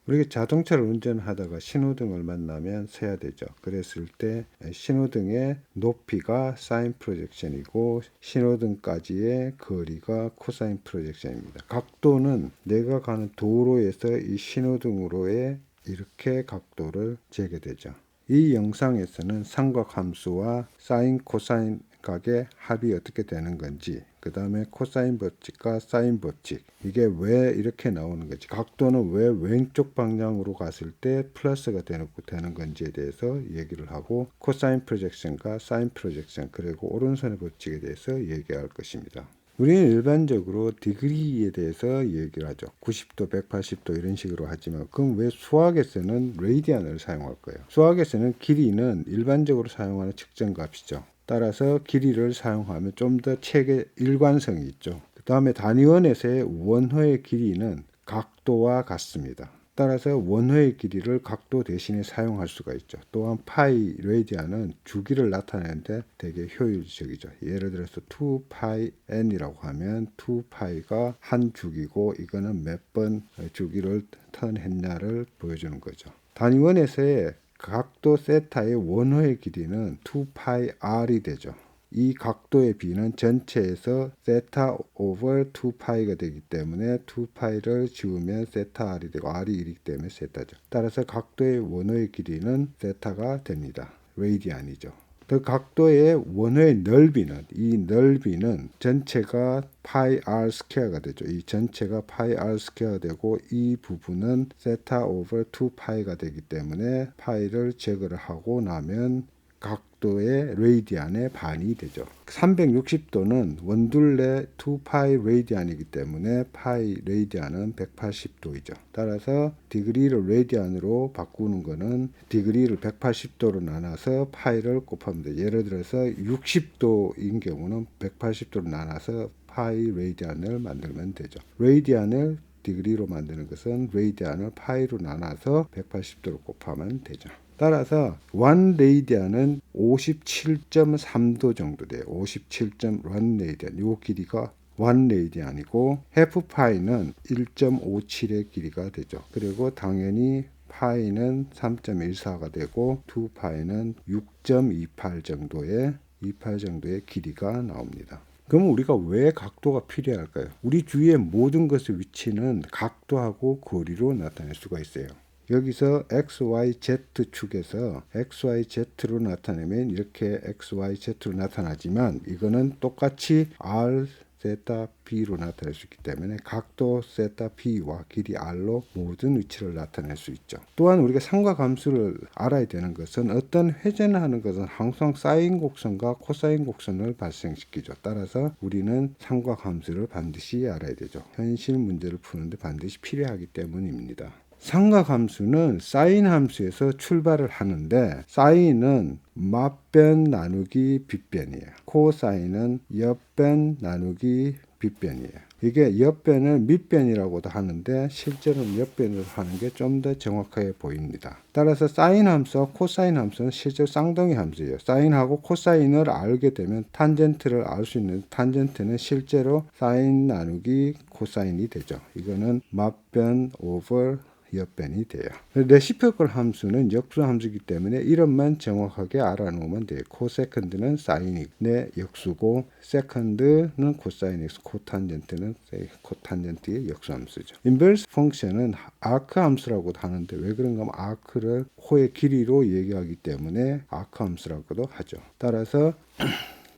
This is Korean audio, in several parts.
우리가 자동차를 운전하다가 신호등을 만나면 서야 되죠. 그랬을 때 신호등의 높이가 사인 프로젝션이고 신호등까지의 거리가 코사인 프로젝션입니다. 각도는 내가 가는 도로에서 이 신호등으로의 이렇게 각도를 재게 되죠. 이 영상에서는 삼각함수와 사인 코사인 각의 합이 어떻게 되는 건지, 그 다음에 코사인 법칙과 사인 법칙, 이게 왜 이렇게 나오는 건지, 각도는 왜 왼쪽 방향으로 갔을 때 플러스가 되는 건지에 대해서 얘기를 하고, 코사인 프로젝션과 사인 프로젝션, 그리고 오른손의 법칙에 대해서 얘기할 것입니다. 우리는 일반적으로 디그리에 대해서 얘기를 하죠. 90도, 180도 이런 식으로 하지만, 그럼 왜 수학에서는 레디안을 사용할 거예요? 수학에서는 길이는 일반적으로 사용하는 측정값이죠. 따라서 길이를 사용하면 좀 더 체계 일관성이 있죠. 그 다음에 단위원에서의 원호의 길이는 각도와 같습니다. 따라서 원호의 길이를 각도 대신에 사용할 수가 있죠. 또한 파이 레디안은 주기를 나타내는데 되게 효율적이죠. 예를 들어서 2파이n이라고 하면 2파이가 한 주기고 이거는 몇 번 주기를 턴했냐를 보여주는 거죠. 단위원에서의 각도 세타의 원호의 길이는 2파이r이 되죠. 이 각도의 비는 전체에서 세타 오버 2파이가 되기 때문에 2파이를 지우면 세타 r이 되고 r이 1이기 때문에 세타죠. 따라서 각도의 원호의 길이는 세타가 됩니다. 레디안이죠. 그 각도의 원호의 넓이는, 이 넓이는 전체가 파이 r 스퀘어가 되죠. 이 전체가 파이 r 스퀘어가 되고 이 부분은 세타 오버 2파이가 되기 때문에 파이를 제거를 하고 나면 각도의 레디안의 반이 되죠. 360도는 원둘레 2파이 레디안이기 때문에 파이 레디안은 180도이죠. 따라서 디그리를 레디안으로 바꾸는 거는 디그리를 180도로 나눠서 파이를 곱합니다. 예를 들어서 60도인 경우는 180도로 나눠서 파이 레디안을 만들면 되죠. 레디안을 디그리로 만드는 것은 레디안을 파이로 나눠서 180도로 곱하면 되죠. 따라서 1 레디안은 57.3도 정도 돼요. 57.1 레디안. 이 길이가 1 레디안이고 해프 파이는 1.57의 길이가 되죠. 그리고 당연히 파이는 3.14가 되고 2파이는 6.28 정도의 길이가 나옵니다. 그럼 우리가 왜 각도가 필요할까요? 우리 주위의 모든 것의 위치는 각도하고 거리로 나타낼 수가 있어요. 여기서 XYZ축에서 XYZ로 나타내면 이렇게 XYZ로 나타나지만 이거는 똑같이 R, 세타, B로 나타낼 수 있기 때문에 각도 세타, B와 길이 R로 모든 위치를 나타낼 수 있죠. 또한 우리가 삼각함수를 알아야 되는 것은 어떤 회전을 하는 것은 항상 사인 곡선과 코사인 곡선을 발생시키죠. 따라서 우리는 삼각함수를 반드시 알아야 되죠. 현실 문제를 푸는데 반드시 필요하기 때문입니다. 삼각함수는 사인 함수에서 출발을 하는데 사인은 맞변 나누기 빗변이에요. 코사인은 옆변 나누기 빗변이에요. 이게 옆변을 밑변이라고도 하는데 실제로는 옆변으로 하는 게 좀 더 정확하게 보입니다. 따라서 사인 함수와 코사인 함수는 실제로 쌍둥이 함수예요. 사인하고 코사인을 알게 되면 탄젠트를 알 수 있는 탄젠트는 실제로 사인 나누기 코사인이 되죠. 이거는 맞변 오버 옆변이 돼요. 레시프컬 함수는 역수 함수이기 때문에 이름만 정확하게 알아놓으면 돼요. 코세컨드는 사인이 내 역수고 세컨드는 코사인이고 코탄젠트는 코탄젠트의 역수 함수죠. 인버스 펑션은 아크 함수라고도 하는데 왜 그런가 하면 아크를 코의 길이로 얘기하기 때문에 아크 함수라고도 하죠. 따라서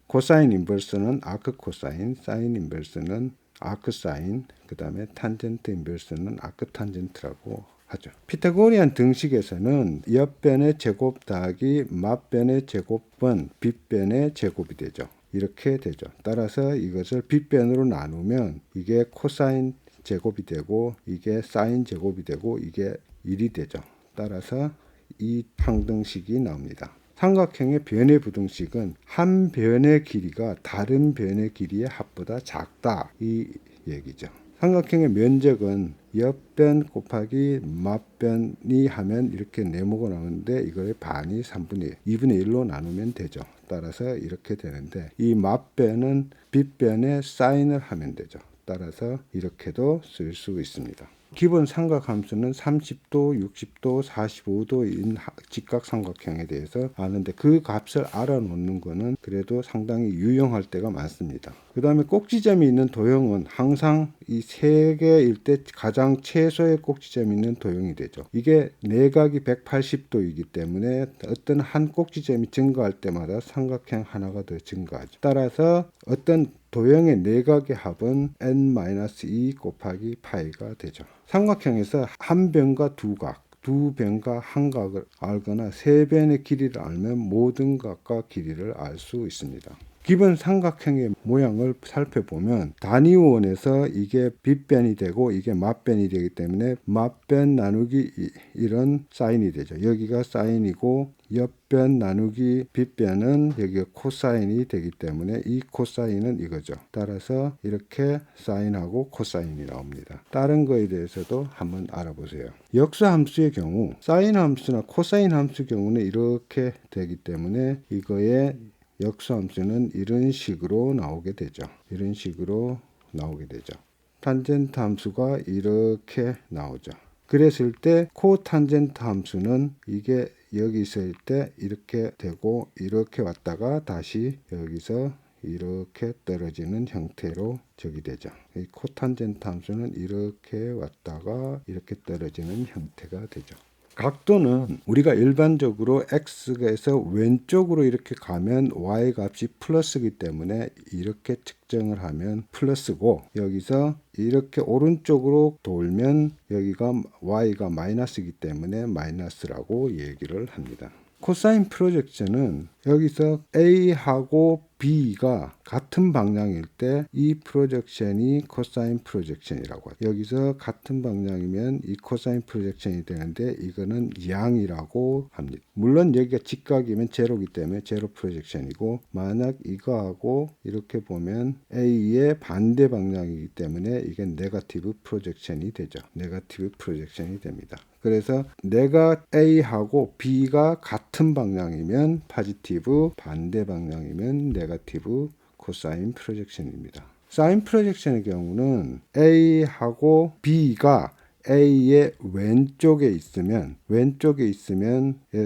코사인 인버스는 아크 코사인, 사인 인버스는 아크 사인, 그 다음에 탄젠트 인버스는 아크 탄젠트라고 하죠. 피타고리안 등식에서는 옆변의 제곱 더하기 맞변의 제곱은 빗변의 제곱이 되죠. 이렇게 되죠. 따라서 이것을 빗변으로 나누면 이게 코사인 제곱이 되고 이게 사인 제곱이 되고 이게 1이 되죠. 따라서 이 항등식이 나옵니다. 삼각형의 변의 부등식은 한 변의 길이가 다른 변의 길이의 합보다 작다 이 얘기죠. 삼각형의 면적은 옆변 곱하기 맞변이 하면 이렇게 네모가 나오는데 이거의 반이 3분의 1, 2분의 1로 나누면 되죠. 따라서 이렇게 되는데 이 맞변은 빗변에 사인을 하면 되죠. 따라서 이렇게도 쓸 수 있습니다. 기본 삼각함수는 30도, 60도, 45도인 직각삼각형에 대해서 아는데 그 값을 알아놓는 거는 그래도 상당히 유용할 때가 많습니다. 그 다음에 꼭지점이 있는 도형은 항상 이 세 개일 때 가장 최소의 꼭지점이 있는 도형이 되죠. 이게 내각이 180도이기 때문에 어떤 한 꼭지점이 증가할 때마다 삼각형 하나가 더 증가하죠. 따라서 어떤 도형의 내각의 합은 n-2 곱하기 파이가 되죠. 삼각형에서 한 변과 두 각, 두 변과 한 각을 알거나 세 변의 길이를 알면 모든 각과 길이를 알 수 있습니다. 기본 삼각형의 모양을 살펴보면 단위원에서 이게 빗변이 되고 이게 맞변이 되기 때문에 맞변 나누기 이런 사인이 되죠. 여기가 사인이고 옆변 나누기 빗변은 여기가 코사인이 되기 때문에 이 코사인은 이거죠. 따라서 이렇게 사인하고 코사인이 나옵니다. 다른 거에 대해서도 한번 알아보세요. 역수함수의 경우 사인 함수나 코사인 함수 경우는 이렇게 되기 때문에 이거의 역수함수는 이런 식으로 나오게 되죠. 이런 식으로 나오게 되죠. 탄젠트 함수가 이렇게 나오죠. 그랬을 때 코탄젠트 함수는 이게 여기 있을 때 이렇게 되고 이렇게 왔다가 다시 여기서 이렇게 떨어지는 형태로 적이 되죠. 이 코탄젠트 함수는 이렇게 왔다가 이렇게 떨어지는 형태가 되죠. 각도는 우리가 일반적으로 x에서 왼쪽으로 이렇게 가면 y 값이 플러스이기 때문에 이렇게 측정을 하면 플러스고 여기서 이렇게 오른쪽으로 돌면 여기가 y가 마이너스이기 때문에 마이너스라고 얘기를 합니다. 코사인 프로젝션은 여기서 A하고 B가 같은 방향일 때 이 프로젝션이 코사인 프로젝션이라고 하죠. 여기서 같은 방향이면 이 코사인 프로젝션이 되는데 이거는 양이라고 합니다. 물론 여기가 직각이면 제로이기 때문에 제로 프로젝션이고 만약 이거하고 이렇게 보면 A의 반대 방향이기 때문에 이게 네거티브 프로젝션이 되죠. 네거티브 프로젝션이 됩니다. 그래서 내가 A하고 B가 같은 방향이면 포지티브, 반대 방향이면 네거티브 코사인 프로젝션입니다. 사인 프로젝션의 경우는 A하고 B가 A의 왼쪽에 있으면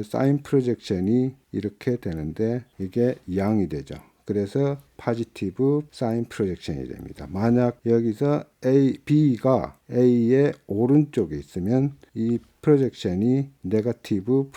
사인 프로젝션이 이렇게 되는데 이게 양이 되죠. 그래서 포지티브 사인 프로젝션이 됩니다. 만약 여기서 B가 A의 오른쪽에 있으면 이 프로젝션이 네거티브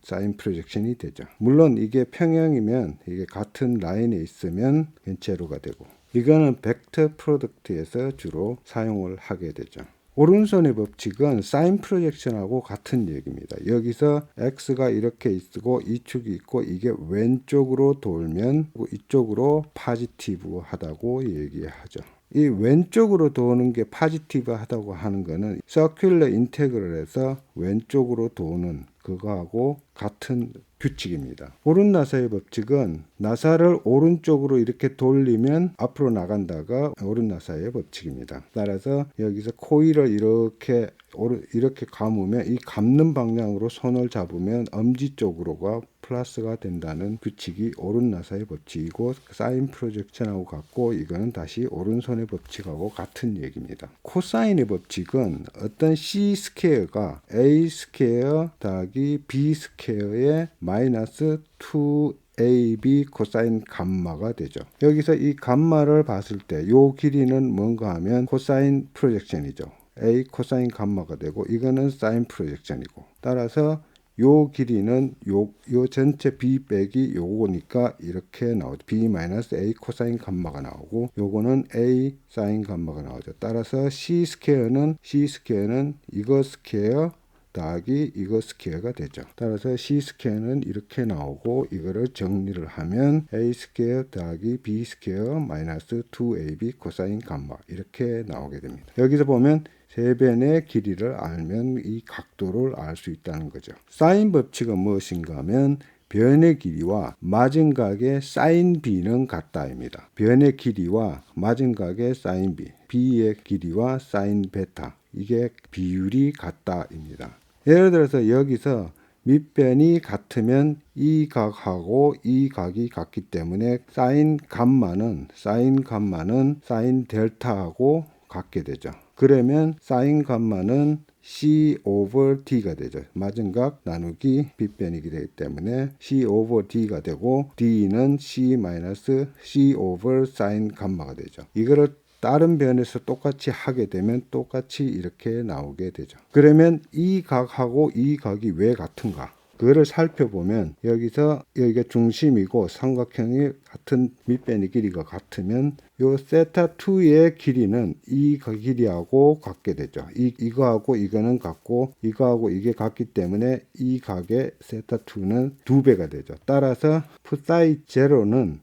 사인 프로젝션이 되죠. 물론 이게 평형이면 이게 같은 라인에 있으면 제로가 되고 이거는 벡터 프로덕트에서 주로 사용을 하게 되죠. 오른손의 법칙은 사인 프로젝션하고 같은 얘기입니다. 여기서 x가 이렇게 있고 이 축이 있고 이게 왼쪽으로 돌면 이쪽으로 포지티브 하다고 얘기하죠. 이 왼쪽으로 도는 게 포지티브 하다고 하는 거는 서큘러 인테그럴에서 왼쪽으로 도는 그거하고 같은 규칙입니다. 오른나사의 법칙은 나사를 오른쪽으로 이렇게 돌리면 앞으로 나간다가 오른나사의 법칙입니다. 따라서 여기서 코일을 이렇게 감으면 이 감는 방향으로 손을 잡으면 엄지 쪽으로가 플러스가 된다는 규칙이 오른나사의 법칙이고 사인 프로젝션하고 같고 이거는 다시 오른손의 법칙하고 같은 얘기입니다. 코사인의 법칙은 어떤 C 스퀘어가 A 스퀘어 더하기 B 스퀘어의 마이너스 2AB 코사인 감마가 되죠. 여기서 이 감마를 봤을 때 요 길이는 뭔가 하면 코사인 프로젝션이죠. A 코사인 감마가 되고 이거는 사인 프로젝션이고 따라서 요 길이는 요 전체 B 빼기 요거니까 이렇게 나오죠. B 마이너스 A 코사인 감마가 나오고 요거는 A 사인 감마가 나오죠. 따라서 C 스퀘어는 이거 스퀘어 더하기 이거 스퀘어가 되죠. 따라서 C 스퀘어는 이렇게 나오고 이거를 정리를 하면 A 스퀘어 더하기 B 스퀘어 마이너스 2AB 코사인 감마 이렇게 나오게 됩니다. 여기서 보면 세 변의 길이를 알면 이 각도를 알 수 있다는 거죠. 사인 법칙은 무엇인가 하면 변의 길이와 마진각의 사인 B는 같다입니다. 변의 길이와 마진각의 사인 B, B의 길이와 사인 베타 이게 비율이 같다입니다. 예를 들어서 여기서 밑변이 같으면 이 각하고 이 각이 같기 때문에 사인 감마는 사인 델타하고 같게 되죠. 그러면 사인 감마는 C over D가 되죠. 맞은각 나누기 빗변이기 되기 때문에 C over D가 되고 D는 C 마이너스 C over 사인 감마가 되죠. 이거를 다른 변에서 똑같이 하게 되면 똑같이 이렇게 나오게 되죠. 그러면 이 각하고 이 각이 왜 같은가? 그거를 살펴보면 여기서 여기가 중심이고 삼각형이 같은 밑변의 길이가 같으면 요 세타2의 길이는 이 길이하고 같게 되죠. 이거하고 이거는 같고 이거하고 이게 같기 때문에 이 각의 세타2는 2배가 되죠. 따라서 푸사이 제로는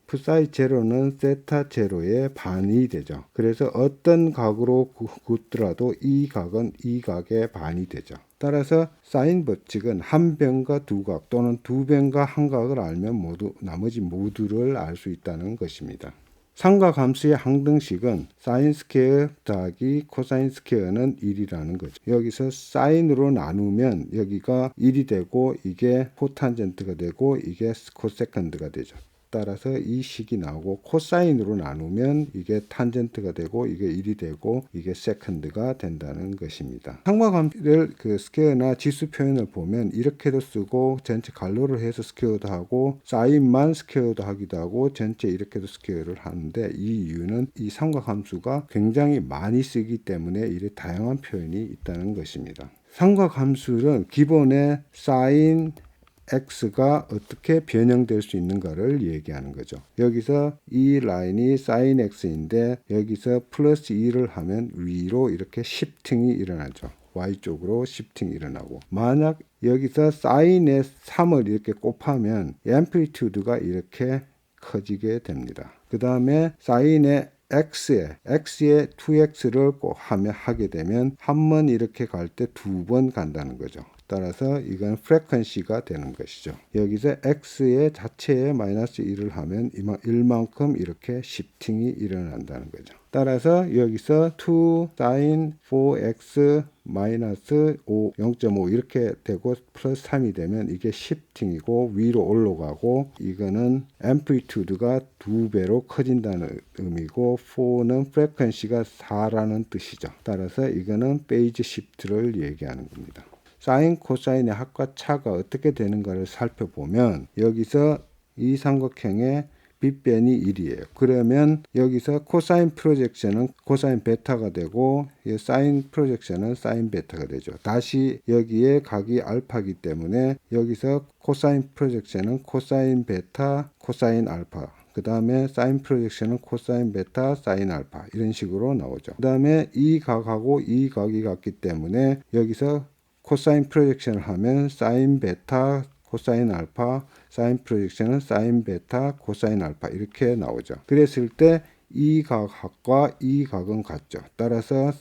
세타0의 반이 되죠. 그래서 어떤 각으로 긋더라도 이 각은 이 각의 반이 되죠. 따라서 사인 법칙은 한 변과 두 각 또는 두 변과 한 각을 알면 모두 나머지 모두를 알 수 있다는 것입니다. 삼각함수의 항등식은 사인 스퀘어 더하기 코사인 스퀘어는 1이라는 거죠. 여기서 사인으로 나누면 여기가 1이 되고 이게 코탄젠트가 되고 이게 코세컨드가 되죠. 따라서 이 식이 나오고 코사인으로 나누면 이게 탄젠트가 되고 이게 1이 되고 이게 세컨드가 된다는 것입니다. 삼각함수를 그 스퀘어나 지수 표현을 보면 이렇게도 쓰고 전체 갈로를 해서 스퀘어도 하고 사인만 스퀘어도 하기도 하고 전체 이렇게도 스퀘어를 하는데 이 이유는 이 삼각함수가 굉장히 많이 쓰기 때문에 이렇게 다양한 표현이 있다는 것입니다. 삼각함수는 기본에 사인 x가 어떻게 변형될 수 있는가를 얘기하는 거죠. 여기서 이 라인이 sin x인데 여기서 플러스 2를 하면 위로 이렇게 시프팅이 일어나죠. Y쪽으로 시프팅이 일어나고 만약 여기서 sin의 3을 이렇게 곱하면 앰플리튜드가 이렇게 커지게 됩니다. 그 다음에 sin의 x에 2x를 꼭 하게 되면 한 번 이렇게 갈 때 두 번 간다는 거죠. 따라서 이건 프레퀀시가 되는 것이죠. 여기서 x의 자체에 마이너스 1을 하면 1만큼 이렇게 시프팅이 일어난다는 거죠. 따라서 여기서 2 sin 4x 마이너스 0.5 이렇게 되고 플러스 3이 되면 이게 시프팅이고 위로 올라가고 이거는 앰플리튜드가 2배로 커진다는 의미고 4는 프레퀀시가 4라는 뜻이죠. 따라서 이거는 페이지 시프트를 얘기하는 겁니다. 사인 코사인의 합과 차가 어떻게 되는가를 살펴보면 여기서 이 삼각형의 빗변이 1이에요. 그러면 여기서 코사인 프로젝션은 코사인 베타가 되고 사인 프로젝션은 사인 베타가 되죠. 다시 여기에 각이 알파이기 때문에 여기서 코사인 프로젝션은 코사인 베타, 코사인 알파 그 다음에 사인 프로젝션은 코사인 베타, 사인 알파 이런 식으로 나오죠. 그 다음에 이 각하고 이 각이 같기 때문에 여기서 코사인 프로젝션을 하면 사인 베타 코사인 알파 사인 프로젝션은 사인 베타 코사인 알파 이렇게 나오죠. 그랬을 때 이 각과 이 각은 같죠. 따라서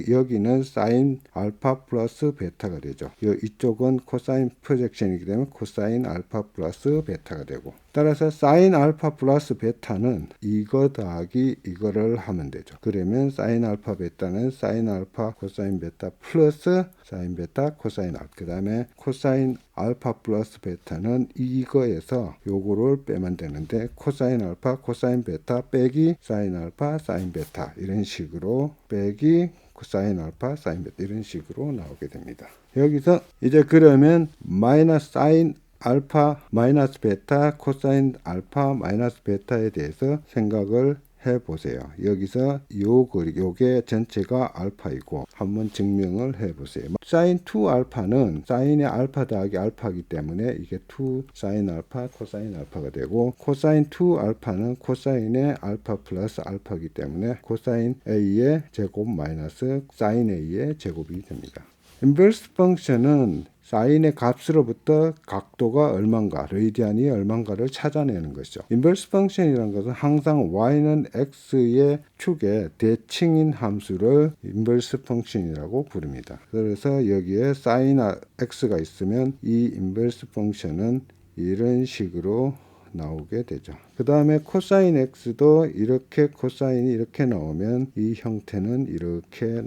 여기는 사인 알파 플러스 베타가 되죠. 이쪽은 코사인 프로젝션이기 때문에 코사인 알파 플러스 베타가 되고 따라서 사인 알파 플러스 베타는 이거 더하기 이거를 하면 되죠. 그러면 사인 알파 베타는 사인 알파 코사인 베타 플러스 사인 베타 코사인 알파 그 다음에 코사인 알파 플러스 베타는 이거에서 요거를 빼면 되는데 코사인 알파 코사인 베타 빼기 사인 알파 사인 베타 이런 식으로 빼기 사인 알파 사인 베타 이런 식으로 나오게 됩니다. 여기서 이제 그러면 마이너스 사인 알파 마이너스 베타 코사인 알파 마이너스 베타에 대해서 생각을 해보세요. 여기서 요게 전체가 알파이고 한번 증명을 해보세요. 사인 2 알파는 사인의 알파 더하기 알파이기 때문에 이게 2 사인 알파 코사인 알파가 되고 코사인 2 알파는 코사인의 알파 플러스 알파이기 때문에 코사인 A의 제곱 마이너스 사인 A의 제곱이 됩니다. 인버스 펑션은 사인의 값으로부터 각도가 얼만가, 레디안이 얼만가를 찾아내는 것이죠. 인버스 펑션이라는 것은 항상 y는 x의 축의 대칭인 함수를 인버스 펑션이라고 부릅니다. 그래서 여기에 사인 x가 있으면 이 인버스 펑션은 이런 식으로 나오게 되죠. 그 다음에 코사인 x도 이렇게 코사인이 이렇게 나오면 이 형태는 이렇게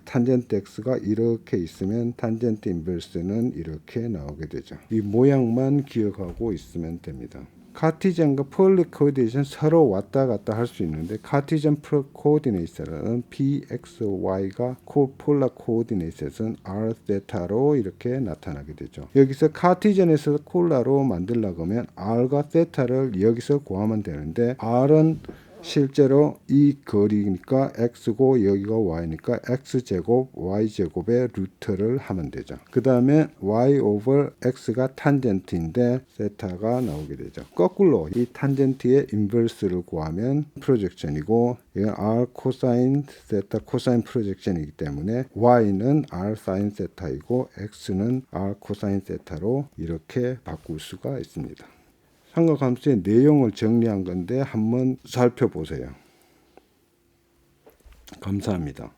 탄젠트 x가 이렇게 있으면 탄젠트 인버스는 이렇게 나오게 되죠. 이 모양만 기억하고 있으면 됩니다. 카티전과 폴리 코디네이션 서로 왔다 갔다 할 수 있는데 카티전 코디네이션은 pxy가 폴라 코디네이션은 r 세타로 이렇게 나타나게 되죠. 여기서 카티전에서 폴라로 만들려고 하면 r과 세타를 여기서 구하면 되는데 r은 실제로 이 거리니까 x고 여기가 y니까 x제곱 y제곱의 루트를 하면 되죠. 그 다음에 y over x가 탄젠트인데 세타가 나오게 되죠. 거꾸로 이 탄젠트의 인버스를 구하면 프로젝션이고 이건 r 코사인 세타 코사인 프로젝션이기 때문에 y는 r 사인 세타이고 x는 r 코사인 세타로 이렇게 바꿀 수가 있습니다. 삼각함수의 내용을 정리한 건데 한번 살펴보세요. 감사합니다.